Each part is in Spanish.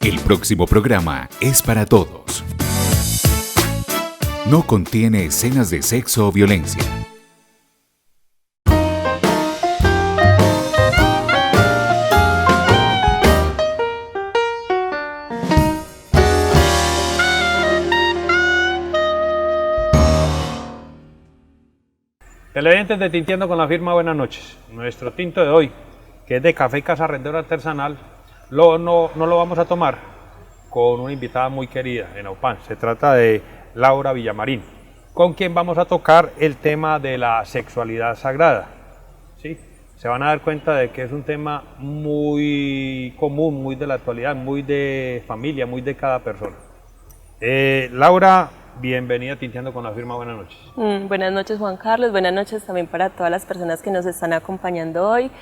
El próximo programa es para todos. No contiene escenas de sexo o violencia. Televidentes de Tintiendo con la Firma, buenas noches. Nuestro tinto de hoy, que es de café y casa rendero artesanal, no lo vamos a tomar con una invitada muy querida en Aupán. Se trata de Laura Villamarín, con quien vamos a tocar el tema de la sexualidad sagrada. ¿Sí? Se van a dar cuenta de que es un tema muy común, muy de la actualidad, muy de familia, muy de cada persona. Laura, bienvenida a Tintiendo con la Firma, buenas noches. Buenas noches, Juan Carlos, buenas noches también para todas las personas que nos están acompañando hoy.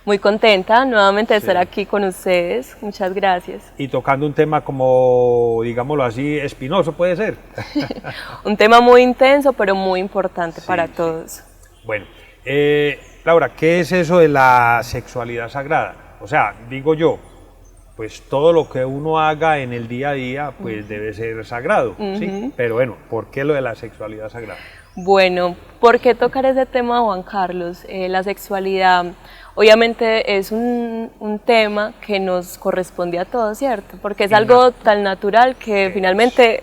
Muy contenta nuevamente de estar aquí con ustedes, muchas gracias. Y tocando un tema como, digámoslo así, espinoso puede ser. Un tema muy intenso, pero muy importante para todos. Bueno, Laura, ¿qué es eso de la sexualidad sagrada? O sea, digo yo, pues todo lo que uno haga en el día a día, pues debe ser sagrado, ¿sí? Pero bueno, ¿por qué lo de la sexualidad sagrada? Bueno, ¿por qué tocar ese tema, Juan Carlos? La sexualidad obviamente es un tema que nos corresponde a todos, ¿cierto? Porque es algo tan natural que finalmente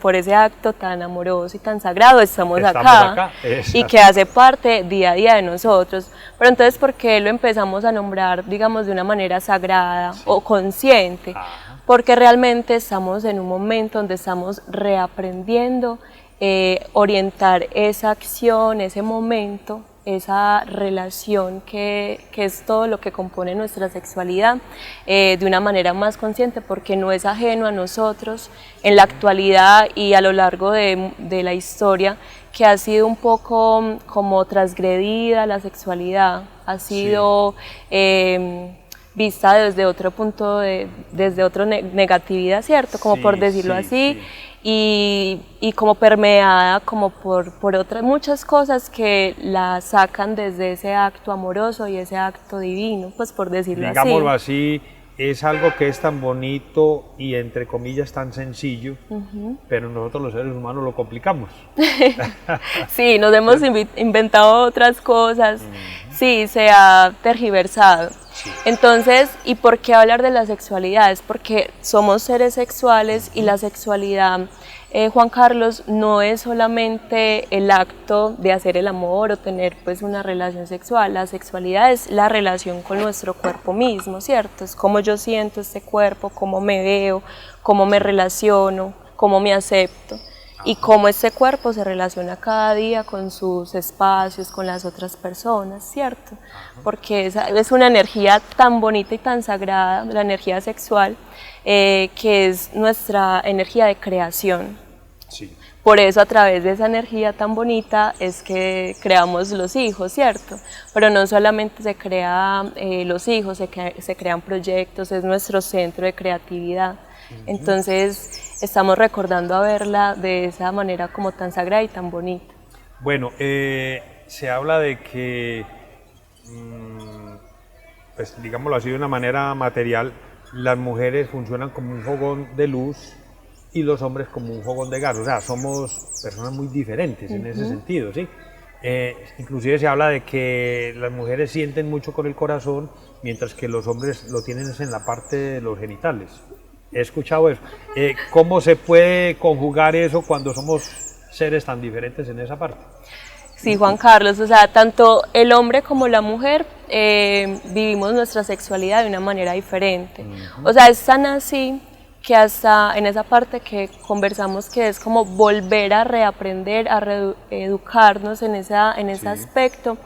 por ese acto tan amoroso y tan sagrado estamos acá y que hace parte día a día de nosotros. Pero entonces, ¿por qué lo empezamos a nombrar, digamos, de una manera sagrada o consciente? Porque realmente estamos en un momento donde estamos reaprendiendo orientar esa acción, ese momento, esa relación que es todo lo que compone nuestra sexualidad de una manera más consciente, porque no es ajeno a nosotros en la actualidad y a lo largo de la historia, que ha sido un poco como transgredida la sexualidad, ha sido vista desde otro punto, desde otra negatividad, ¿cierto? Como por decirlo así. Y como permeada como por otras muchas cosas que la sacan desde ese acto amoroso y ese acto divino, pues por decirlo así. Digámoslo así, es algo que es tan bonito y entre comillas tan sencillo, pero nosotros los seres humanos lo complicamos. Sí, nos hemos inventado otras cosas, sí, se ha tergiversado. Entonces, ¿y por qué hablar de la sexualidad? Es porque somos seres sexuales y la sexualidad, Juan Carlos, no es solamente el acto de hacer el amor o tener pues una relación sexual. La sexualidad es la relación con nuestro cuerpo mismo, ¿cierto? Es cómo yo siento este cuerpo, cómo me veo, cómo me relaciono, cómo me acepto. Y cómo este cuerpo se relaciona cada día con sus espacios, con las otras personas, ¿cierto? Porque es una energía tan bonita y tan sagrada, la energía sexual, que es nuestra energía de creación. Sí. Por eso a través de esa energía tan bonita es que creamos los hijos, ¿cierto? Pero no solamente se crean los hijos, se crean proyectos, es nuestro centro de creatividad. Entonces estamos recordando a verla de esa manera como tan sagrada y tan bonita. Bueno, se habla de que, pues digámoslo así de una manera material, las mujeres funcionan como un fogón de luz y los hombres como un fogón de gas. O sea, somos personas muy diferentes en ese sentido, ¿sí? Inclusive se habla de que las mujeres sienten mucho con el corazón, mientras que los hombres lo tienen en la parte de los genitales. He escuchado eso. ¿Cómo se puede conjugar eso cuando somos seres tan diferentes en esa parte? Sí, Juan Carlos, o sea, tanto el hombre como la mujer vivimos nuestra sexualidad de una manera diferente. O sea, es tan así que hasta en esa parte que conversamos, que es como volver a reaprender, a reeducarnos en ese aspecto,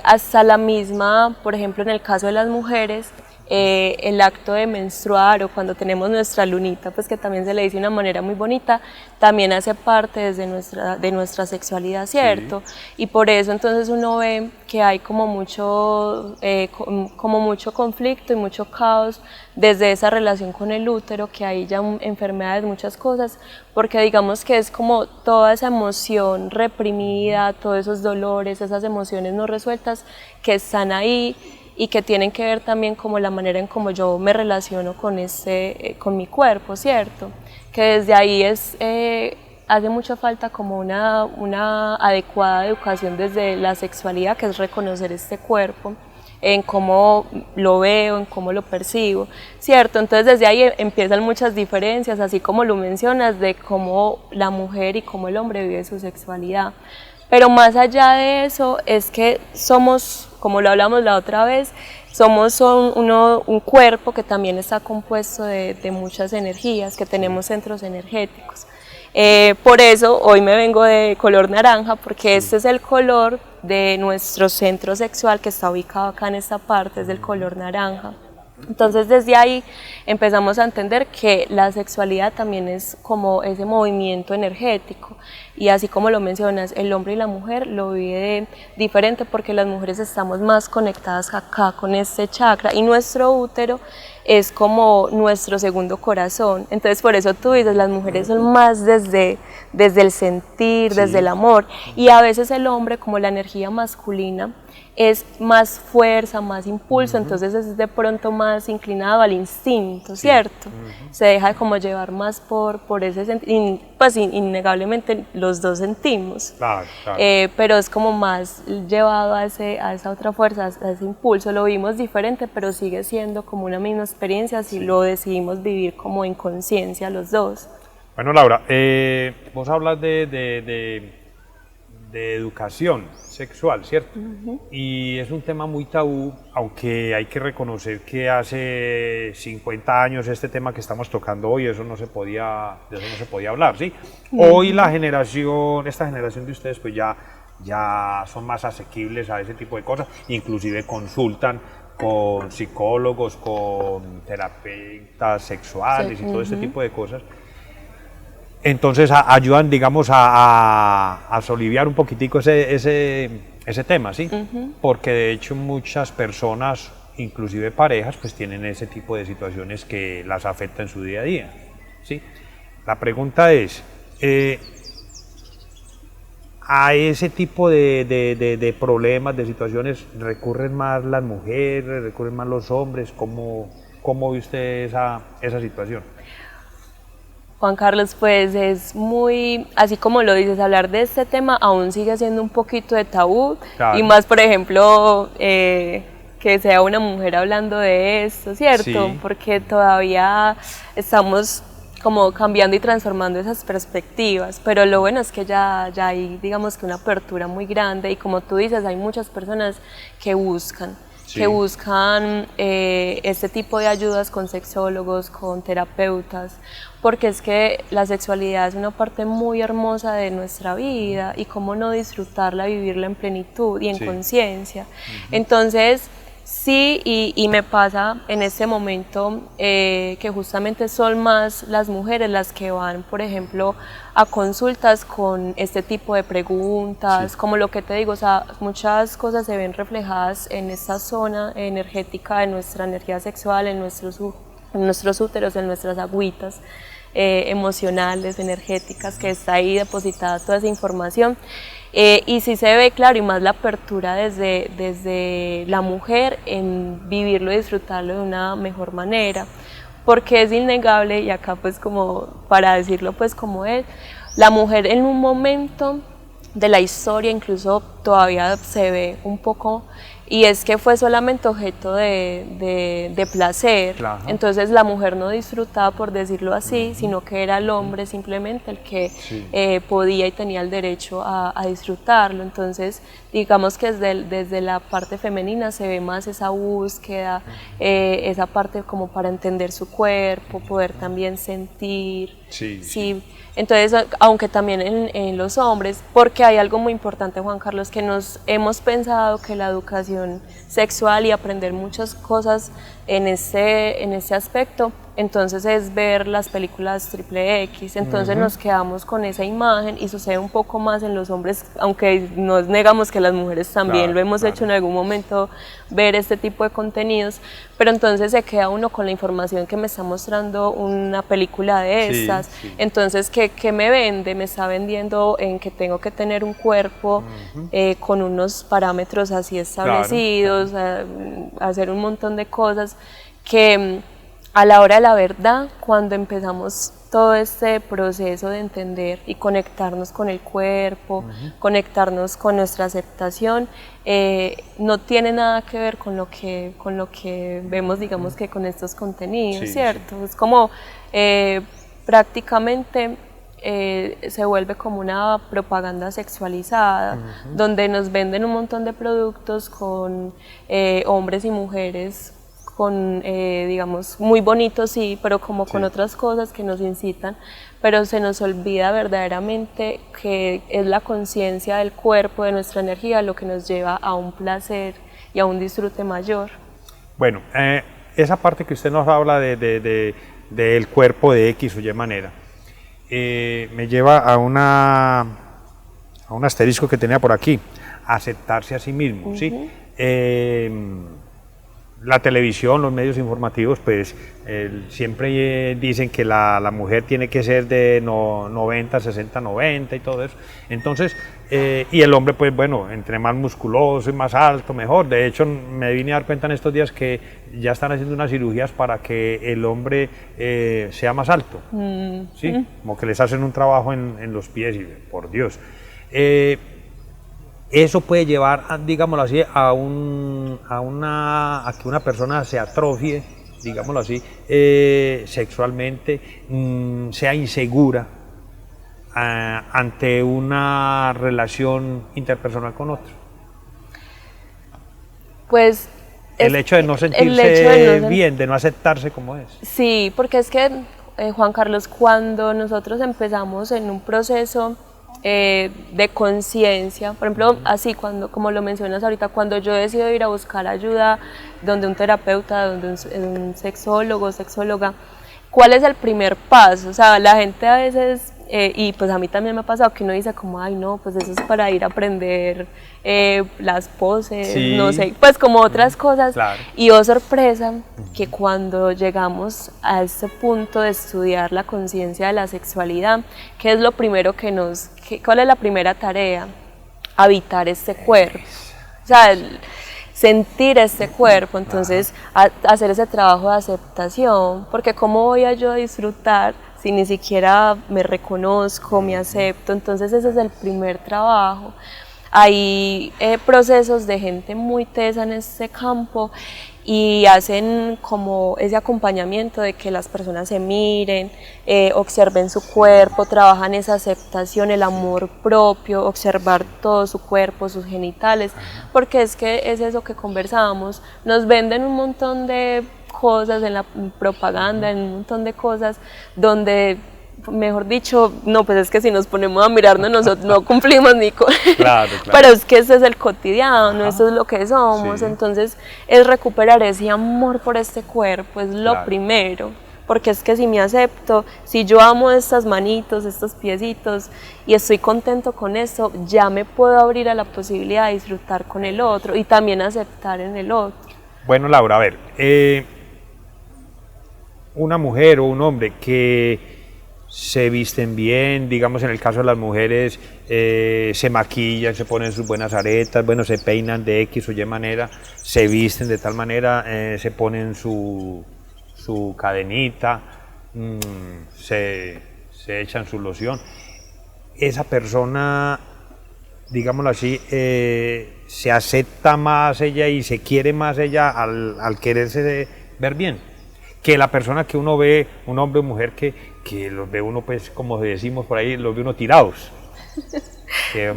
hasta la misma, por ejemplo, en el caso de las mujeres, el acto de menstruar o cuando tenemos nuestra lunita, pues que también se le dice de una manera muy bonita, también hace parte de nuestra sexualidad, ¿cierto? Y por eso entonces uno ve que hay como mucho conflicto y mucho caos desde esa relación con el útero, que hay ya enfermedades, muchas cosas, porque digamos que es como toda esa emoción reprimida, todos esos dolores, esas emociones no resueltas que están ahí, y que tienen que ver también como la manera en cómo yo me relaciono con mi cuerpo, ¿cierto? Que desde ahí hace mucha falta como una adecuada educación desde la sexualidad, que es reconocer este cuerpo, en cómo lo veo, en cómo lo percibo, ¿cierto? Entonces desde ahí empiezan muchas diferencias, así como lo mencionas, de cómo la mujer y cómo el hombre vive su sexualidad. Pero más allá de eso es que somos, como lo hablamos la otra vez, somos un cuerpo que también está compuesto de muchas energías, que tenemos centros energéticos. Por eso hoy me vengo de color naranja, porque este es el color de nuestro centro sexual que está ubicado acá en esta parte, es del color naranja. Entonces desde ahí empezamos a entender que la sexualidad también es como ese movimiento energético, y así como lo mencionas, el hombre y la mujer lo vive diferente, porque las mujeres estamos más conectadas acá con este chakra, y nuestro útero es como nuestro segundo corazón. Entonces por eso tú dices, las mujeres son más desde el sentir, desde el amor, y a veces el hombre, como la energía masculina, es más fuerza, más impulso, entonces es de pronto más inclinado al instinto, ¿cierto? Se deja como llevar más por ese sentido, pues innegablemente los dos sentimos, Claro, claro. pero es como más llevado a esa otra fuerza, a ese impulso. Lo vimos diferente, pero sigue siendo como una misma experiencia si lo decidimos vivir como en conciencia los dos. Bueno, Laura, vos hablas de educación sexual, ¿cierto? Y es un tema muy tabú, aunque hay que reconocer que hace 50 años este tema que estamos tocando hoy, de eso no se podía hablar, ¿sí? Hoy esta generación de ustedes pues ya son más asequibles a ese tipo de cosas, inclusive consultan con psicólogos, con terapeutas sexuales y todo este tipo de cosas. Entonces ayudan, digamos, a soliviar un poquitico ese tema, ¿sí? Porque de hecho muchas personas, inclusive parejas, pues tienen ese tipo de situaciones que las afectan en su día a día, ¿sí? La pregunta es, ¿a ese tipo de problemas, de situaciones, recurren más las mujeres, recurren más los hombres? ¿Cómo ve usted esa situación? Juan Carlos, pues es muy, así como lo dices, hablar de este tema aún sigue siendo un poquito de tabú, claro. Y más, por ejemplo, que sea una mujer hablando de esto, ¿cierto? Sí. Porque todavía estamos como cambiando y transformando esas perspectivas, pero lo bueno es que ya hay, digamos, que una apertura muy grande, y como tú dices, hay muchas personas que buscan. Sí. Que buscan este tipo de ayudas con sexólogos, con terapeutas, porque es que la sexualidad es una parte muy hermosa de nuestra vida, y cómo no disfrutarla, vivirla en plenitud y en conciencia. Entonces, sí, y me pasa en este momento que justamente son más las mujeres las que van, por ejemplo, a consultas con este tipo de preguntas, como lo que te digo, o sea, muchas cosas se ven reflejadas en esta zona energética de nuestra energía sexual, en nuestros úteros, en nuestras agüitas emocionales, energéticas, que está ahí depositada toda esa información. Y sí se ve, claro, y más la apertura desde la mujer en vivirlo y disfrutarlo de una mejor manera, porque es innegable, y acá pues como para decirlo pues como es, la mujer en un momento de la historia incluso todavía se ve un poco, y es que fue solamente objeto de placer. Claro. Entonces la mujer no disfrutaba, por decirlo así, sino que era el hombre simplemente el que podía y tenía el derecho a disfrutarlo. Entonces digamos que desde la parte femenina se ve más esa búsqueda, esa parte como para entender su cuerpo, poder también sentir. Sí. Entonces, aunque también en los hombres, porque hay algo muy importante, Juan Carlos, que nos hemos pensado que la educación sexual y aprender muchas cosas en ese aspecto entonces es ver las películas triple X, entonces nos quedamos con esa imagen y sucede un poco más en los hombres, aunque nos negamos que las mujeres también lo hemos hecho en algún momento, ver este tipo de contenidos, pero entonces se queda uno con la información que me está mostrando una película de estas, entonces ¿qué me vende? Me está vendiendo en que tengo que tener un cuerpo con unos parámetros así establecidos, hacer un montón de cosas que a la hora de la verdad, cuando empezamos todo este proceso de entender y conectarnos con el cuerpo, conectarnos con nuestra aceptación, no tiene nada que ver con lo que vemos, digamos que con estos contenidos, ¿cierto? Es como prácticamente se vuelve como una propaganda sexualizada, donde nos venden un montón de productos con hombres y mujeres con, digamos, muy bonitos, sí, pero como con otras cosas que nos incitan, pero se nos olvida verdaderamente que es la conciencia del cuerpo, de nuestra energía, lo que nos lleva a un placer y a un disfrute mayor. Bueno, esa parte que usted nos habla del cuerpo de X o Y manera, me lleva a un asterisco que tenía por aquí, aceptarse a sí mismo, ¿sí? La televisión, los medios informativos, pues siempre dicen que la mujer tiene que ser de 90, 60, 90 y todo eso. Entonces, y el hombre, pues bueno, entre más musculoso y más alto, mejor. De hecho, me vine a dar cuenta en estos días que ya están haciendo unas cirugías para que el hombre sea más alto. ¿Sí? Como que les hacen un trabajo en los pies y, por Dios. Eso puede llevar, digámoslo así, a que una persona se atrofie, digámoslo así, sexualmente, sea insegura ante una relación interpersonal con otro. Pues el hecho de no sentirse bien, de no aceptarse como es. Sí, porque es que, Juan Carlos, cuando nosotros empezamos en un proceso de conciencia, por ejemplo, así como lo mencionas ahorita, cuando yo decido ir a buscar ayuda donde un terapeuta, donde un sexólogo, sexóloga, ¿cuál es el primer paso? O sea, la gente a veces, y pues a mí también me ha pasado que uno dice como, ay no, pues eso es para ir a aprender las poses, no sé, pues como otras cosas, y oh sorpresa, que cuando llegamos a este punto de estudiar la conciencia de la sexualidad, ¿qué es lo primero cuál es la primera tarea? Habitar este cuerpo, o sea, sentir este cuerpo, entonces hacer ese trabajo de aceptación, porque ¿cómo voy a yo disfrutar si ni siquiera me reconozco, me acepto? Entonces ese es el primer trabajo. Hay procesos de gente muy tesa en este campo y hacen como ese acompañamiento de que las personas se miren, observen su cuerpo, trabajan esa aceptación, el amor propio, observar todo su cuerpo, sus genitales, porque es que es eso que conversábamos, nos venden un montón de cosas en la propaganda, en un montón de cosas donde, mejor dicho, no, pues es que si nos ponemos a mirarnos nosotros no cumplimos ni con... Claro. Pero es que ese es el cotidiano, eso es lo que somos, entonces es recuperar ese amor por este cuerpo, es lo primero, porque es que si me acepto, si yo amo estas manitos, estos piecitos y estoy contento con eso, ya me puedo abrir a la posibilidad de disfrutar con el otro y también aceptar en el otro. Bueno, Laura, a ver, una mujer o un hombre que se visten bien, digamos en el caso de las mujeres, se maquillan, se ponen sus buenas aretas, bueno, se peinan de X o Y manera, se visten de tal manera, se ponen su cadenita, se echan su loción. Esa persona, digámoslo así, se acepta más ella y se quiere más ella al quererse ver bien, que la persona que uno ve, un hombre o mujer que los ve uno, pues como decimos por ahí, los ve uno tirados, que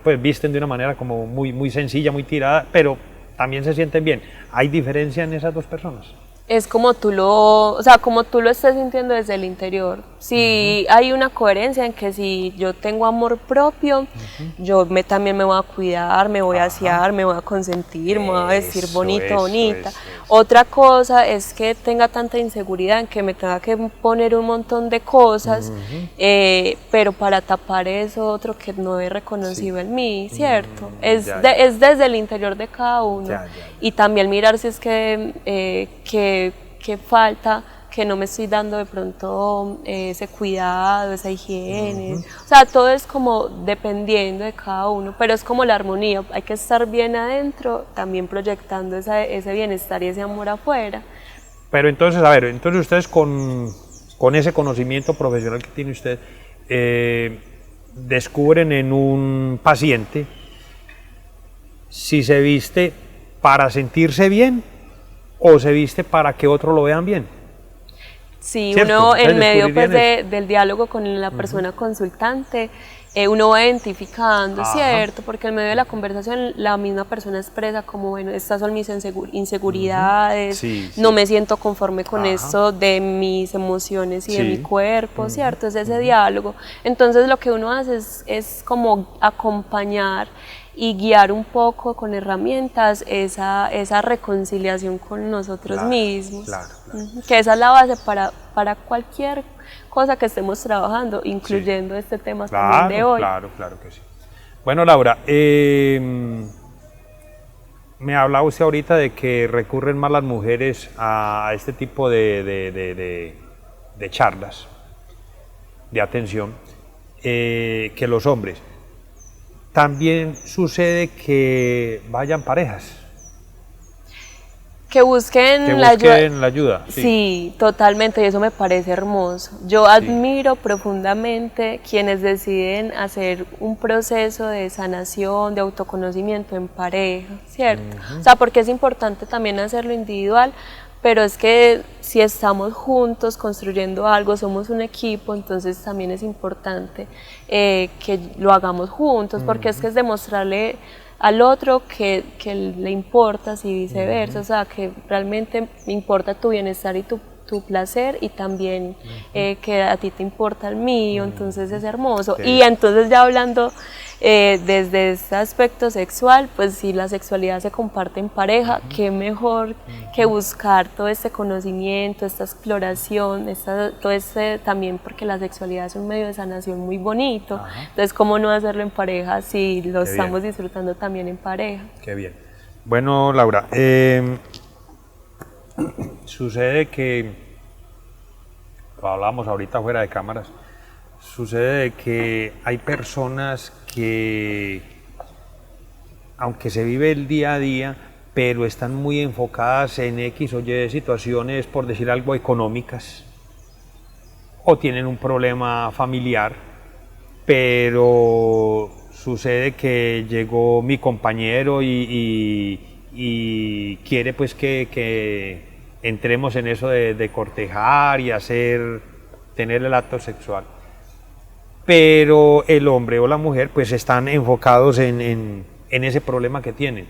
pues visten de una manera como muy sencilla, muy tirada, pero también se sienten bien. ¿Hay diferencia en esas dos personas? Es como tú lo estés sintiendo desde el interior. Si hay una coherencia en que si yo tengo amor propio, yo también me voy a cuidar, me voy a asear, me voy a consentir, me voy a vestir bonito, bonita. Otra cosa es que tenga tanta inseguridad en que me tenga que poner un montón de cosas, pero para tapar eso otro que no he reconocido en mí, ¿cierto? Es desde el interior de cada uno. Y también mirar si es que falta, que no me estoy dando de pronto ese cuidado, esa higiene. O sea, todo es como dependiendo de cada uno, pero es como la armonía. Hay que estar bien adentro, también proyectando ese bienestar y ese amor afuera. Pero entonces, a ver, entonces ustedes con ese conocimiento profesional que tiene usted, descubren en un paciente si se viste para sentirse bien o se viste para que otros lo vean bien. Sí, ¿Cierto? uno en Entonces, medio pues, descubrirían del diálogo con la persona consultante, uno va identificando, ¿cierto? Porque en medio de la conversación la misma persona expresa como, bueno, estas son mis inseguridades, no me siento conforme con esto de mis emociones y de mi cuerpo, ¿cierto? Es ese diálogo. Entonces lo que uno hace es como acompañar y guiar un poco con herramientas esa reconciliación con nosotros mismos, que esa es la base para cualquier cosa que estemos trabajando, incluyendo este tema también de hoy. Claro que sí. Bueno, Laura, me hablaba usted ahorita de que recurren más las mujeres a este tipo de charlas, de atención, que los hombres. También sucede que vayan parejas. Que busquen la ayuda. Sí, totalmente, y eso me parece hermoso. Yo admiro profundamente quienes deciden hacer un proceso de sanación, de autoconocimiento en pareja, ¿cierto? O sea, porque es importante también hacerlo individual, pero es que si estamos juntos construyendo algo, somos un equipo, entonces también es importante que lo hagamos juntos, porque es que es demostrarle al otro que le importas y viceversa, o sea, que realmente me importa tu bienestar y tu placer y también que a ti te importa el mío, entonces es hermoso. Y entonces ya hablando desde este aspecto sexual, pues si la sexualidad se comparte en pareja, qué mejor que buscar todo este conocimiento, esta exploración, todo este también, porque la sexualidad es un medio de sanación muy bonito, entonces cómo no hacerlo en pareja si lo estamos disfrutando también en pareja. Qué bien. Bueno, Laura, sucede que, hablábamos ahorita fuera de cámaras, sucede que hay personas que, aunque se vive el día a día, pero están muy enfocadas en X o Y situaciones, por decir algo, económicas, o tienen un problema familiar, pero sucede que llegó mi compañero y quiere pues que entremos en eso de cortejar y tener el acto sexual. Pero el hombre o la mujer pues están enfocados en ese problema que tienen.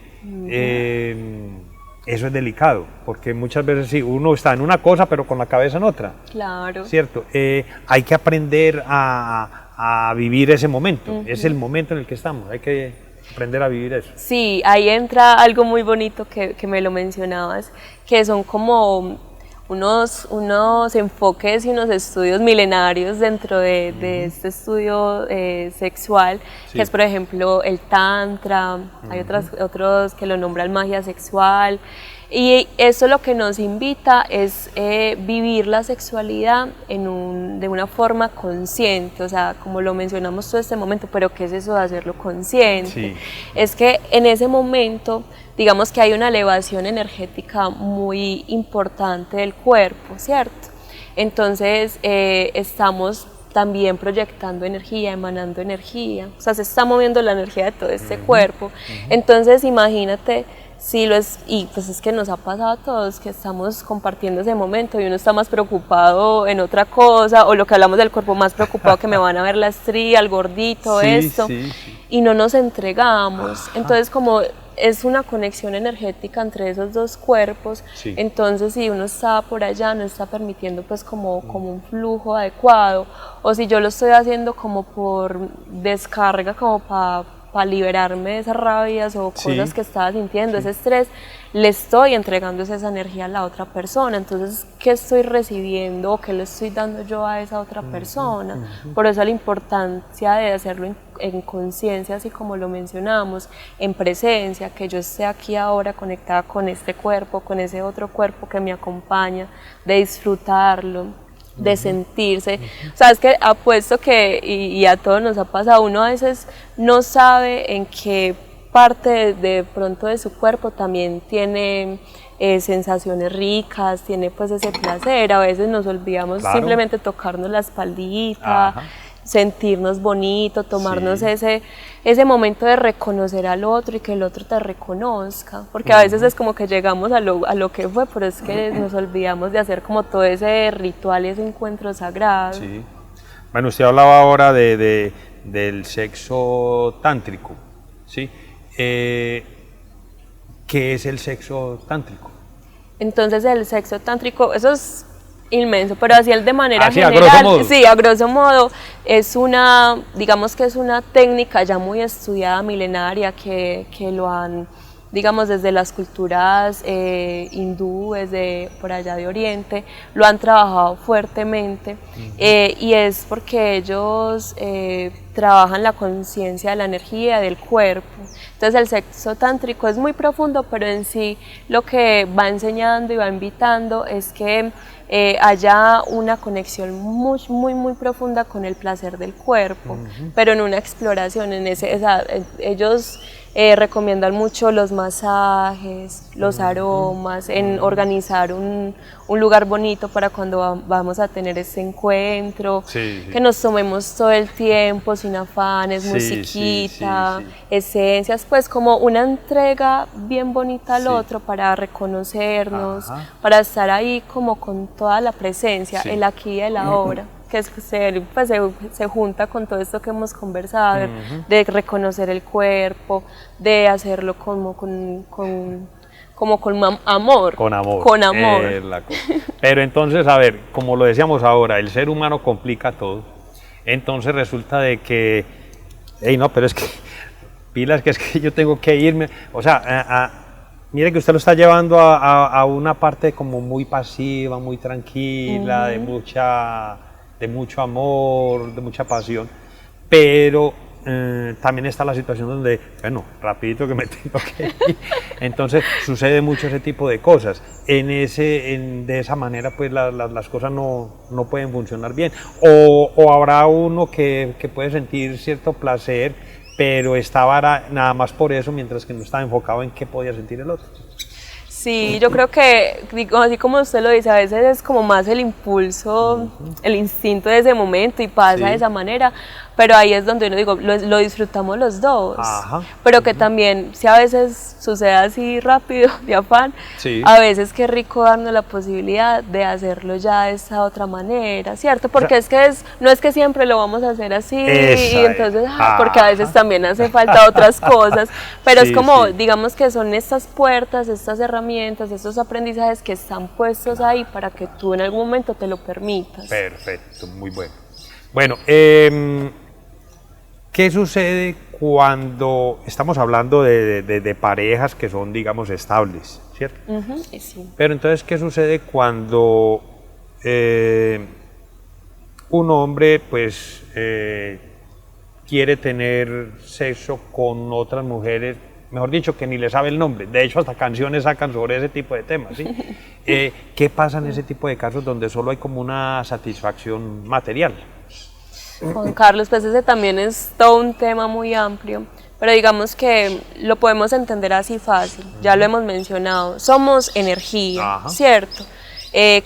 Eso es delicado, porque muchas veces sí, uno está en una cosa pero con la cabeza en otra. Claro. ¿Cierto? Hay que aprender a vivir ese momento, es el momento en el que estamos, hay que aprender a vivir eso. Sí, ahí entra algo muy bonito que me lo mencionabas, que son como unos enfoques y unos estudios milenarios dentro de este estudio sexual, que es por ejemplo el tantra, hay otros que lo nombran magia sexual, y eso lo que nos invita es vivir la sexualidad de una forma consciente, o sea, como lo mencionamos todo este momento, pero ¿qué es eso de hacerlo consciente? Es que en ese momento, digamos que hay una elevación energética muy importante del cuerpo, ¿cierto? Entonces estamos también proyectando energía, emanando energía, o sea, se está moviendo la energía de todo este cuerpo. Entonces imagínate, y pues es que nos ha pasado a todos que estamos compartiendo ese momento y uno está más preocupado en otra cosa, o lo que hablamos del cuerpo, más preocupado que me van a ver la estría, el gordito, y no nos entregamos. Entonces como es una conexión energética entre esos dos cuerpos, Sí. entonces si uno está por allá no está permitiendo pues como un flujo adecuado, o si yo lo estoy haciendo como por descarga, como para liberarme de esas rabias o Sí. cosas que estaba sintiendo, ese estrés, le estoy entregando esa energía a la otra persona. Entonces, ¿qué estoy recibiendo o qué le estoy dando yo a esa otra persona? Por eso la importancia de hacerlo en conciencia, así como lo mencionamos, en presencia, que yo esté aquí ahora conectada con este cuerpo, con ese otro cuerpo que me acompaña, de disfrutarlo, de sentirse. O sea, es que apuesto que, y a todos nos ha pasado, uno a veces no sabe en qué parte de pronto de su cuerpo también tiene sensaciones ricas, tiene pues ese placer. A veces nos olvidamos Claro. simplemente tocarnos la espaldita, Ajá. sentirnos bonito, tomarnos Sí. ese momento de reconocer al otro y que el otro te reconozca, porque a veces es como que llegamos a lo que fue, pero es que nos olvidamos de hacer como todo ese ritual y ese encuentro sagrado. Sí. Bueno, usted hablaba ahora del sexo tántrico, ¿sí? ¿Qué es el sexo tántrico? Entonces el sexo tántrico, eso es inmenso, pero así el de manera Así, a general, grosso modo. sí, a grosso modo, es una, digamos que es una técnica ya muy estudiada, milenaria, que lo han, digamos, desde las culturas hindúes, de por allá de Oriente, lo han trabajado fuertemente, y es porque ellos trabajan la conciencia de la energía del cuerpo. Entonces el sexo tántrico es muy profundo, pero en sí lo que va enseñando y va invitando es que haya una conexión muy profunda con el placer del cuerpo, pero en una exploración, ellos recomiendan mucho los masajes, los aromas, en organizar un lugar bonito para cuando vamos a tener este encuentro, Sí, sí. que nos tomemos todo el tiempo sin afanes, Sí, musiquita, sí, sí, sí. esencias, pues como una entrega bien bonita al Sí. otro para reconocernos, Ajá. para estar ahí como con toda la presencia, Sí. el aquí y el ahora, que se junta con todo esto que hemos conversado, de reconocer el cuerpo, de hacerlo como con amor. Con amor. Con amor. Es la cosa. Pero entonces, a ver, como lo decíamos ahora, el ser humano complica todo. Entonces resulta de que, hey, no, pero es que, pilas, que es que yo tengo que irme. O sea, mire que usted lo está llevando a una parte como muy pasiva, muy tranquila, de mucho amor, de mucha pasión. Pero también está la situación donde, bueno, rapidito que me tengo que ir. Entonces sucede mucho ese tipo de cosas. De esa manera pues las cosas no pueden funcionar bien. O habrá uno que puede sentir cierto placer, pero estaba nada más por eso, mientras que no estaba enfocado en qué podía sentir el otro. Sí, yo creo que, así como usted lo dice, a veces es como más el impulso, el instinto de ese momento y pasa Sí. de esa manera, pero ahí es donde yo digo, lo disfrutamos los dos, Ajá. pero que también, si a veces sucede así rápido, de afán, Sí. a veces qué rico darnos la posibilidad de hacerlo ya de esa otra manera, ¿cierto? Porque no es que siempre lo vamos a hacer así, Esa y es. entonces, porque a veces también hace falta otras cosas, pero Sí, es como, sí. digamos que son estas puertas, estas herramientas, estos aprendizajes que están puestos ahí para que tú en algún momento te lo permitas. Perfecto, muy bueno. Bueno, ¿qué sucede cuando estamos hablando de parejas que son, digamos, estables, ¿cierto? Ujú, sí. Pero entonces, ¿qué sucede cuando un hombre, pues, quiere tener sexo con otras mujeres, mejor dicho, que ni le sabe el nombre? De hecho, hasta canciones sacan sobre ese tipo de temas, ¿sí? ¿Qué pasa en ese tipo de casos donde solo hay como una satisfacción material? Juan Carlos, pues ese también es todo un tema muy amplio, pero digamos que lo podemos entender así fácil, ya lo hemos mencionado, somos energía, Ajá. ¿cierto?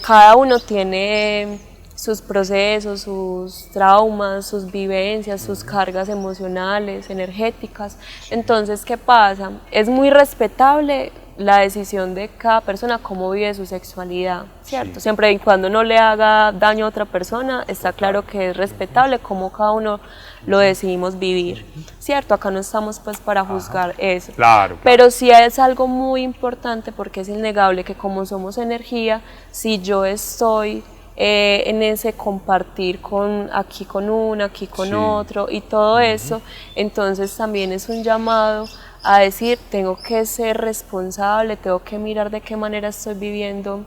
Cada uno tiene sus procesos, sus traumas, sus vivencias, sus cargas emocionales, energéticas. Entonces, ¿qué pasa? Es muy respetable la decisión de cada persona cómo vive su sexualidad, ¿cierto? Sí. Siempre y cuando no le haga daño a otra persona, está claro que es respetable cómo cada uno lo decidimos vivir, ¿cierto? Acá no estamos pues para juzgar eso. Claro, claro. Pero sí es algo muy importante porque es innegable que como somos energía, si yo estoy en ese compartir con aquí con uno, aquí con otro y todo eso, entonces también es un llamado a decir, tengo que ser responsable, tengo que mirar de qué manera estoy viviendo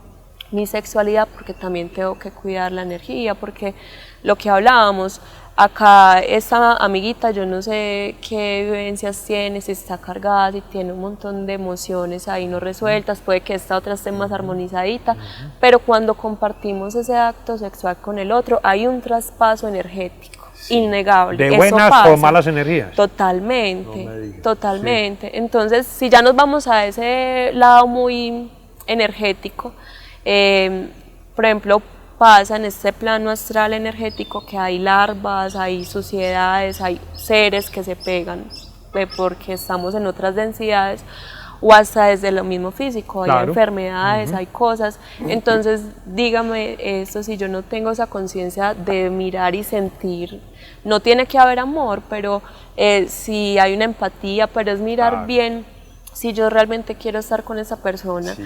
mi sexualidad, porque también tengo que cuidar la energía, porque lo que hablábamos, acá esta amiguita, yo no sé qué vivencias tiene, si está cargada, si tiene un montón de emociones ahí no resueltas, puede que esta otra esté más armonizadita, pero cuando compartimos ese acto sexual con el otro, hay un traspaso energético. Innegable. ¿De Eso buenas pasa. o malas energías? Totalmente, No me digas. totalmente. Entonces, si ya nos vamos a ese lado muy energético, por ejemplo, pasa en este plano astral energético que hay larvas, hay suciedades, hay seres que se pegan porque estamos en otras densidades, o hasta desde lo mismo físico, hay enfermedades, hay cosas. Entonces, dígame esto, si yo no tengo esa conciencia de mirar y sentir, no tiene que haber amor, pero si hay una empatía, pero es mirar bien si yo realmente quiero estar con esa persona.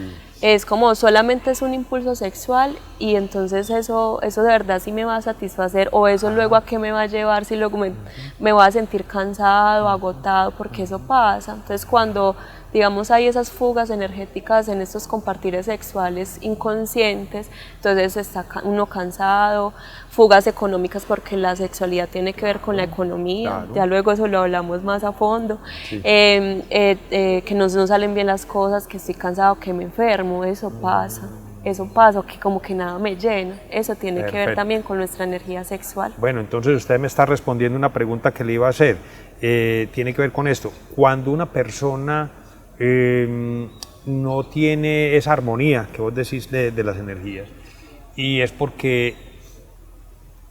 Es como solamente es un impulso sexual y entonces eso de verdad sí me va a satisfacer, o eso luego a qué me va a llevar, si luego me voy a sentir cansado, agotado, porque eso pasa. Entonces cuando digamos hay esas fugas energéticas en estos compartires sexuales inconscientes, entonces está uno cansado, fugas económicas porque la sexualidad tiene que ver con la economía, ya luego eso lo hablamos más a fondo, que no salen bien las cosas, que estoy cansado, que me enfermo, eso pasa, que como que nada me llena, eso tiene que ver también con nuestra energía sexual. Bueno, entonces usted me está respondiendo una pregunta que le iba a hacer, tiene que ver con esto, cuando una persona no tiene esa armonía que vos decís de las energías, y es porque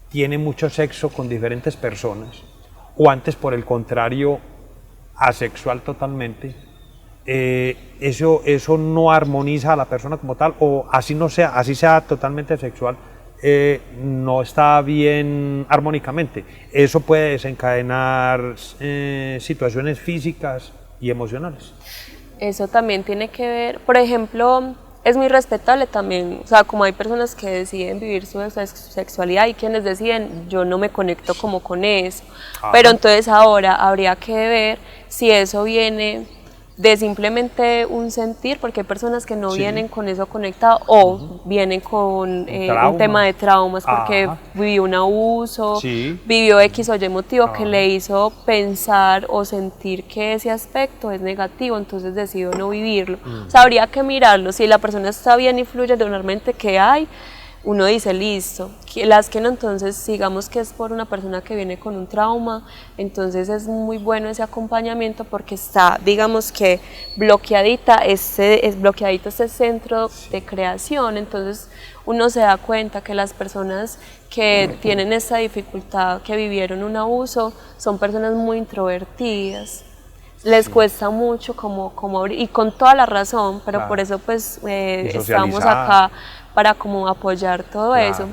tiene mucho sexo con diferentes personas, o antes por el contrario, asexual totalmente, eso no armoniza a la persona como tal, o así sea totalmente sexual, no está bien armónicamente. Eso puede desencadenar situaciones físicas y emocionales. Eso también tiene que ver, por ejemplo, es muy respetable también, o sea, como hay personas que deciden vivir su sexualidad y quienes deciden, yo no me conecto como con eso, pero entonces ahora habría que ver si eso viene de simplemente un sentir, porque hay personas que no vienen con eso conectado, o vienen con un tema de traumas porque vivió un abuso, vivió X o Y motivo que le hizo pensar o sentir que ese aspecto es negativo, entonces decidió no vivirlo. O sea, habría que mirarlo, si la persona está bien y fluye normalmente, que hay, uno dice, listo, las que no, entonces digamos que es por una persona que viene con un trauma, entonces es muy bueno ese acompañamiento porque está, digamos que bloqueadito este centro de creación, entonces uno se da cuenta que las personas que tienen esa dificultad, que vivieron un abuso, son personas muy introvertidas. Les cuesta mucho como abrir, y con toda la razón, pero por eso pues estamos acá para como apoyar todo eso.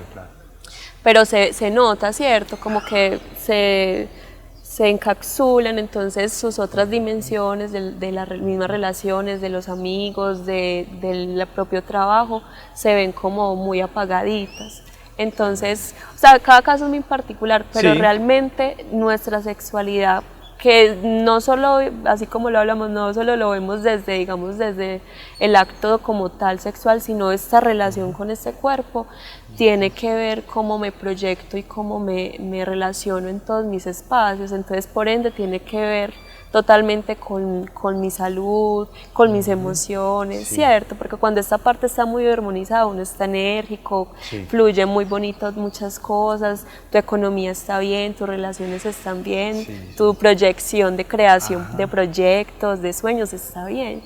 Pero se nota, ¿cierto? Como que se encapsulan entonces sus otras dimensiones de las mismas relaciones, de los amigos, del propio trabajo, se ven como muy apagaditas. Entonces, o sea, cada caso es muy particular, pero realmente nuestra sexualidad, que no solo, así como lo hablamos, no solo lo vemos desde, digamos, desde el acto como tal sexual, sino esta relación con este cuerpo, tiene que ver cómo me proyecto y cómo me relaciono en todos mis espacios, entonces por ende tiene que ver totalmente con mi salud, con mis emociones, ¿cierto? Porque cuando esta parte está muy armonizada, uno está enérgico, fluye muy bonito muchas cosas, tu economía está bien, tus relaciones están bien, tu proyección de creación de proyectos, de sueños está bien.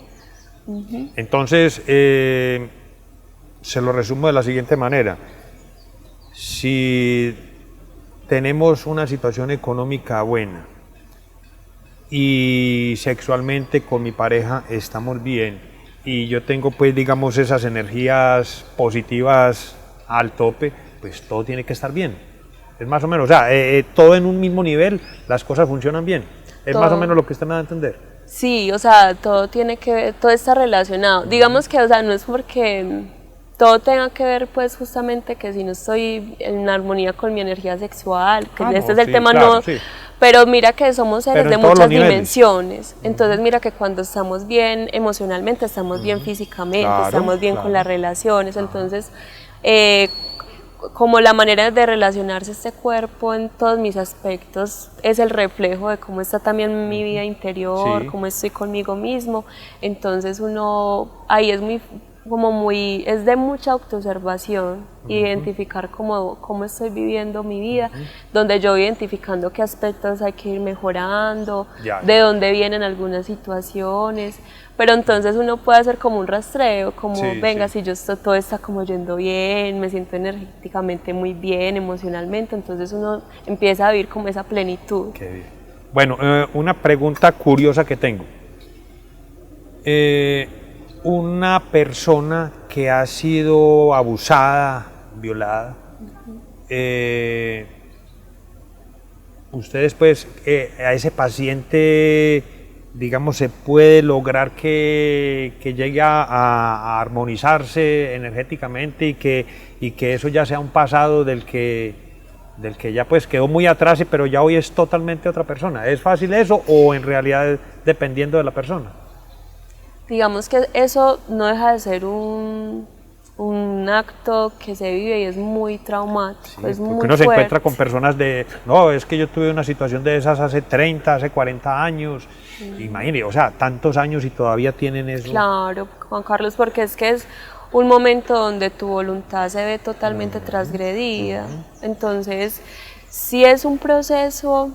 Entonces, se lo resumo de la siguiente manera. si tenemos una situación económica buena y sexualmente con mi pareja estamos bien y yo tengo pues digamos esas energías positivas al tope, pues todo tiene que estar bien. Es más o menos, o sea, todo en un mismo nivel, las cosas funcionan bien. Es Todo. más o menos lo que usted me da a entender. Sí, o sea, todo tiene que ver, todo está relacionado. Digamos que, o sea, no es porque todo tenga que ver, pues, justamente que si no estoy en armonía con mi energía sexual, que este es el sí, tema, claro, no. sí. Pero mira que somos seres Pero de en todos muchas los niveles. dimensiones. Entonces, mira que cuando estamos bien emocionalmente, estamos bien físicamente, Claro, estamos bien claro. con las relaciones. Entonces, como la manera de relacionarse este cuerpo en todos mis aspectos es el reflejo de cómo está también mi vida interior, Sí. cómo estoy conmigo mismo. Entonces uno ahí es es de mucha autoobservación, identificar cómo estoy viviendo mi vida, donde yo voy identificando qué aspectos hay que ir mejorando, Ya. de dónde vienen algunas situaciones, pero entonces uno puede hacer como un rastreo, como Sí, venga, sí. si todo está como yendo bien, me siento energéticamente muy bien, emocionalmente, entonces uno empieza a vivir como esa plenitud. Qué bien. Bueno, una pregunta curiosa que tengo. Una persona que ha sido abusada, violada, ustedes pues a ese paciente, digamos, se puede lograr que llegue a armonizarse energéticamente y que eso ya sea un pasado del que ya pues quedó muy atrás, pero ya hoy es totalmente otra persona. ¿Es fácil eso o en realidad dependiendo de la persona? Digamos que eso no deja de ser un acto que se vive y es muy traumático, Sí, es muy porque uno se encuentra fuerte. con personas no, es que yo tuve una situación de esas hace 30, hace 40 años, imagínate, o sea, tantos años y todavía tienen eso. Claro, Juan Carlos, porque es que es un momento donde tu voluntad se ve totalmente transgredida. Entonces, sí es un proceso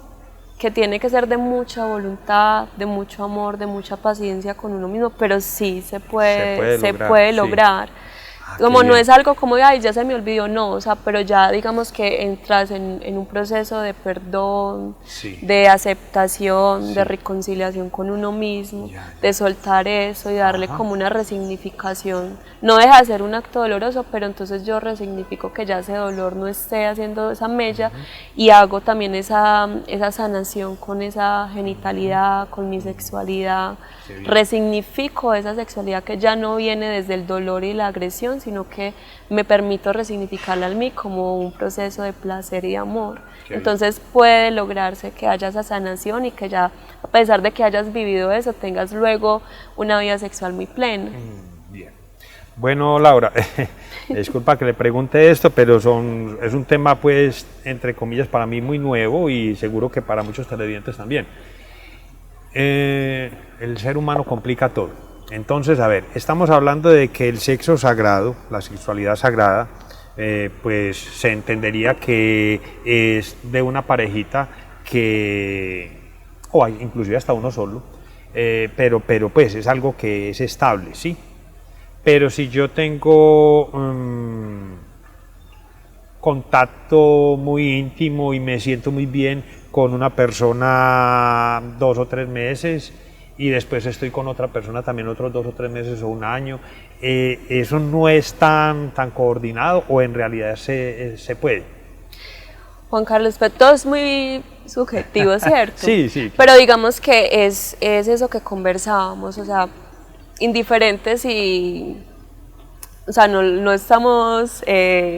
que tiene que ser de mucha voluntad, de mucho amor, de mucha paciencia con uno mismo, pero sí se puede sí. lograr. Qué Como no bien. es algo como, ay, ya se me olvidó, no, o sea, pero ya digamos que entras en un proceso de perdón, Sí. de aceptación, Sí. de reconciliación con uno mismo, Ya. de soltar eso y darle Ajá. como una resignificación. No deja de ser un acto doloroso, pero entonces yo resignifico que ya ese dolor no esté haciendo esa mella y hago también esa sanación con esa genitalidad, con mi sexualidad. Qué bien. Resignifico esa sexualidad que ya no viene desde el dolor y la agresión, sino que me permito resignificarla en mí como un proceso de placer y amor. Qué bien. Entonces puede lograrse que haya esa sanación y que ya, a pesar de que hayas vivido eso, tengas luego una vida sexual muy plena. Bien. Bueno, Laura, disculpa que le pregunte esto, pero es un tema, pues, entre comillas, para mí muy nuevo y seguro que para muchos televidentes también. El ser humano complica todo. Entonces, a ver, estamos hablando de que el sexo sagrado, la sexualidad sagrada, pues se entendería que es de una parejita o inclusive hasta uno solo, pero pues es algo que es estable, ¿sí? Pero si yo tengo contacto muy íntimo y me siento muy bien con una persona 2 o 3 meses y después estoy con otra persona también otros 2 o 3 meses o un año, ¿eso no es tan coordinado o en realidad se puede? Juan Carlos, pero todo es muy subjetivo, ¿cierto? Sí, sí. Pero digamos que es eso que conversábamos, o sea, indiferentes y... O sea, no estamos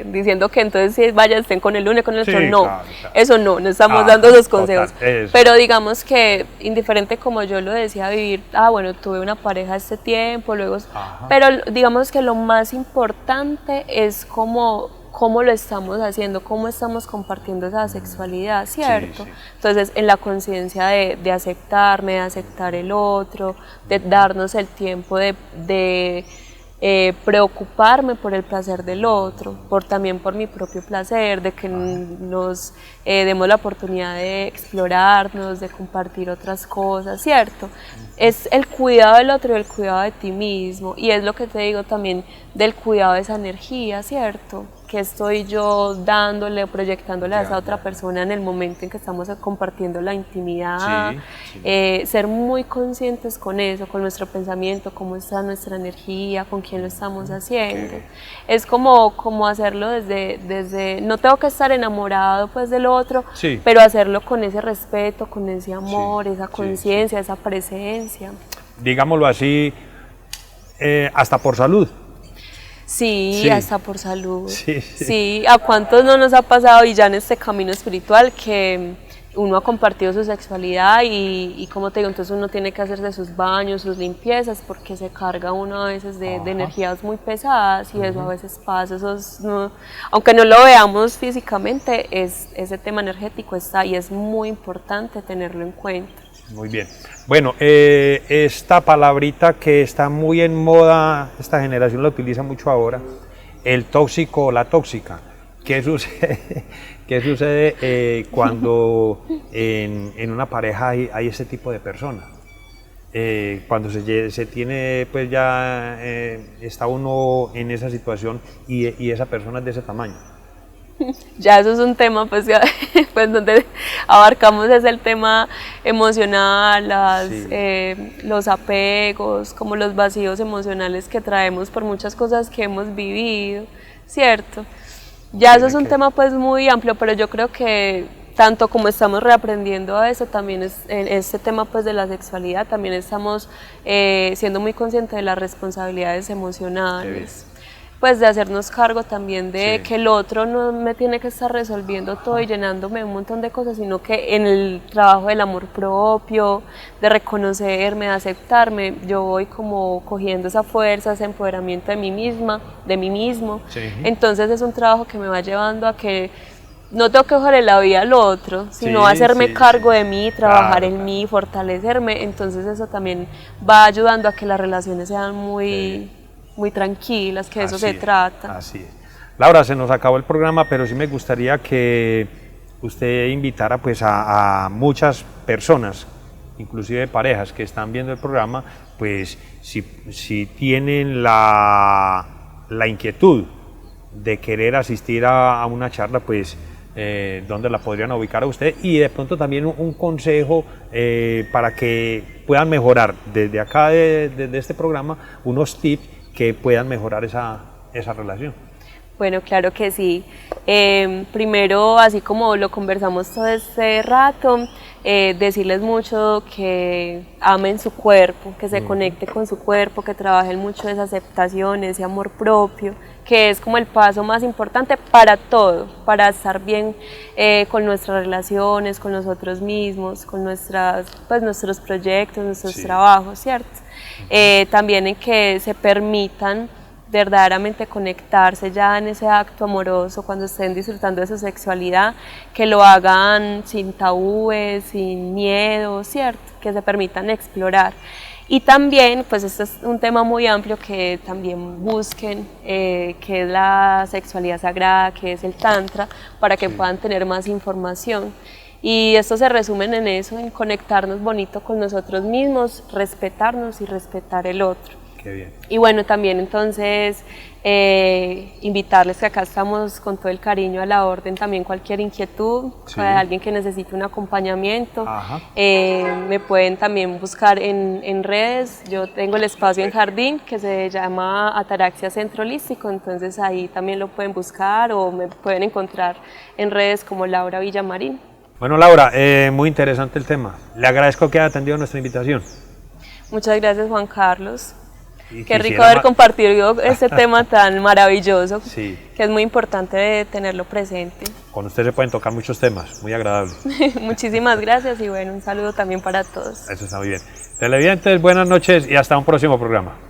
diciendo que entonces si estén con el uno y con el otro, Sí, no, claro. eso no estamos Ah, dando esos consejos. total, eso. Pero digamos que indiferente como yo lo decía, vivir, bueno, tuve una pareja este tiempo, luego... Ajá. Pero digamos que lo más importante es cómo lo estamos haciendo, cómo estamos compartiendo esa sexualidad, ¿cierto? Sí. Entonces, en la conciencia de aceptarme, de aceptar el otro, de darnos el tiempo de preocuparme por el placer del otro, también por mi propio placer, de que nos demos la oportunidad de explorarnos, de compartir otras cosas, ¿cierto? es el cuidado del otro y el cuidado de ti mismo, y es lo que te digo también del cuidado de esa energía, ¿cierto? Que estoy yo dándole o proyectándole a esa otra persona en el momento en que estamos compartiendo la intimidad, ser muy conscientes con eso, con nuestro pensamiento, cómo está nuestra energía, con quién lo estamos haciendo. Es como hacerlo desde, no tengo que estar enamorado pues del otro, pero hacerlo con ese respeto, con ese amor, esa conciencia, esa presencia. Digámoslo así, hasta por salud. Sí, hasta por salud. Sí, ¿a cuántos no nos ha pasado y ya en este camino espiritual que uno ha compartido su sexualidad y como te digo, entonces uno tiene que hacerse sus baños, sus limpiezas porque se carga uno a veces de energías muy pesadas y eso a veces pasa, aunque no lo veamos físicamente, ese tema energético está y es muy importante tenerlo en cuenta. Muy bien. Bueno, esta palabrita que está muy en moda, esta generación la utiliza mucho ahora, el tóxico o la tóxica. ¿Qué sucede, cuando en una pareja hay ese tipo de personas? Cuando se tiene, pues ya está uno en esa situación y esa persona es de ese tamaño. Ya eso es un tema pues donde abarcamos es el tema emocional, los apegos, como los vacíos emocionales que traemos por muchas cosas que hemos vivido, ¿cierto? Ya eso es un tema pues muy amplio, pero yo creo que tanto como estamos reaprendiendo a eso, también en este tema pues de la sexualidad, también estamos siendo muy conscientes de las responsabilidades emocionales. Pues de hacernos cargo también de que el otro no me tiene que estar resolviendo todo y llenándome un montón de cosas, sino que en el trabajo del amor propio, de reconocerme, de aceptarme, yo voy como cogiendo esa fuerza, ese empoderamiento de mí misma, de mí mismo. Entonces es un trabajo que me va llevando a que no tengo que dejarle la vida al otro, sino hacerme cargo de mí, trabajar en mí, fortalecerme. Entonces eso también va ayudando a que las relaciones sean muy tranquilas, que de eso se trata. Así es. Laura, se nos acabó el programa, pero sí me gustaría que usted invitara pues a muchas personas, inclusive parejas que están viendo el programa, pues si tienen la inquietud de querer asistir a una charla, pues dónde la podrían ubicar a usted y de pronto también un consejo para que puedan mejorar desde acá, desde este programa, unos tips que puedan mejorar esa relación. Bueno, claro que sí. Primero, así como lo conversamos todo este rato, decirles mucho que amen su cuerpo, que se conecte con su cuerpo, que trabajen mucho esa aceptación, ese amor propio, que es como el paso más importante para todo, para estar bien con nuestras relaciones, con nosotros mismos, con nuestros proyectos, nuestros trabajos, ¿cierto? También en que se permitan verdaderamente conectarse ya en ese acto amoroso cuando estén disfrutando de su sexualidad, que lo hagan sin tabúes, sin miedo, ¿cierto? Que se permitan explorar. Y también, pues este es un tema muy amplio que también busquen, que es la sexualidad sagrada, que es el tantra, para que puedan tener más información. Y esto se resume en eso, en conectarnos bonito con nosotros mismos, respetarnos y respetar el otro. Qué bien. Y bueno, también entonces invitarles que acá estamos con todo el cariño a la orden, también cualquier inquietud, alguien que necesite un acompañamiento, me pueden también buscar en redes. Yo tengo el espacio en Jardín que se llama Ataraxia Centro Holístico, entonces ahí también lo pueden buscar o me pueden encontrar en redes como Laura Villamarín. Bueno, Laura, muy interesante el tema. Le agradezco que haya atendido nuestra invitación. Muchas gracias, Juan Carlos. Qué rico haber compartido este tema tan maravilloso, que es muy importante tenerlo presente. Con usted se pueden tocar muchos temas, muy agradable. Muchísimas gracias y bueno, un saludo también para todos. Eso está muy bien. Televidentes, buenas noches y hasta un próximo programa.